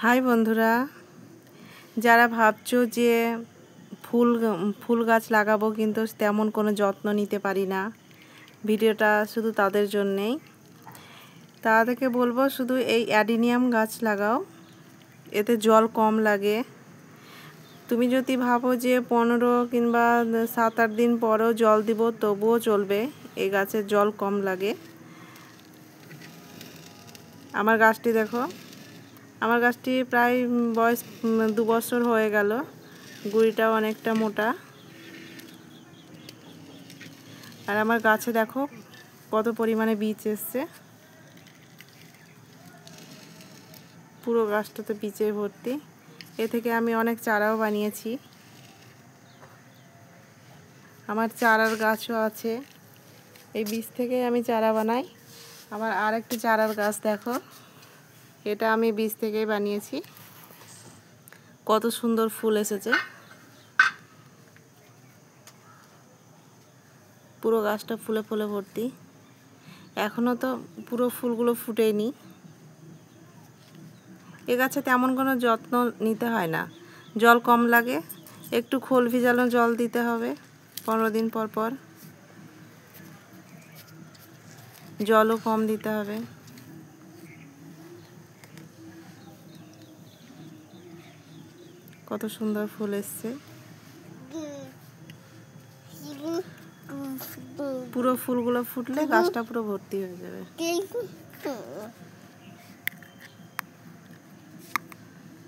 High বন্ধুরা, যারা ভাবছো যে ফুল গাছ লাগাবো কিন্তু তেমন কোনো যত্ন নিতে পারি না, ভিডিওটা শুধু তাদের জন্যেই। তাদেরকে বলবো শুধু এই অ্যাডিনিয়াম গাছ লাগাও, এতে জল কম লাগে। তুমি যদি ভাবো যে 15 কিংবা 7-8 দিন পরেও জল দিব তবুও চলবে, এই গাছের জল কম লাগে। আমার গাছটি দেখো, আমার গাছটি প্রায় বয়স 2 বছর হয়ে গেল, গুঁড়িটাও অনেকটা মোটা। আর আমার গাছে দেখো কত পরিমাণে বীজ এসছে, পুরো গাছটাতে বীজে ভর্তি। এ থেকে আমি অনেক চারাও বানিয়েছি, আমার চারার গাছও আছে। এই বীজ থেকে আমি চারা বানাই। আমার আর একটি চারার গাছ দেখো, এটা আমি বীজ থেকেই বানিয়েছি। কত সুন্দর ফুল এসেছে, পুরো গাছটা ফুলে ফুলে ভর্তি। এখনও তো পুরো ফুলগুলো ফুটেনি। এ গাছে তেমন কোনো যত্ন নিতে হয় না, জল কম লাগে, একটু খোল ভিজানো জল দিতে হবে 15 দিন পর পর, জলও কম দিতে হবে। কত সুন্দর ফুল এসছে, পুরো ফুলগুলো ফুটলে গাছটা পুরো ভর্তি হয়ে যাবে।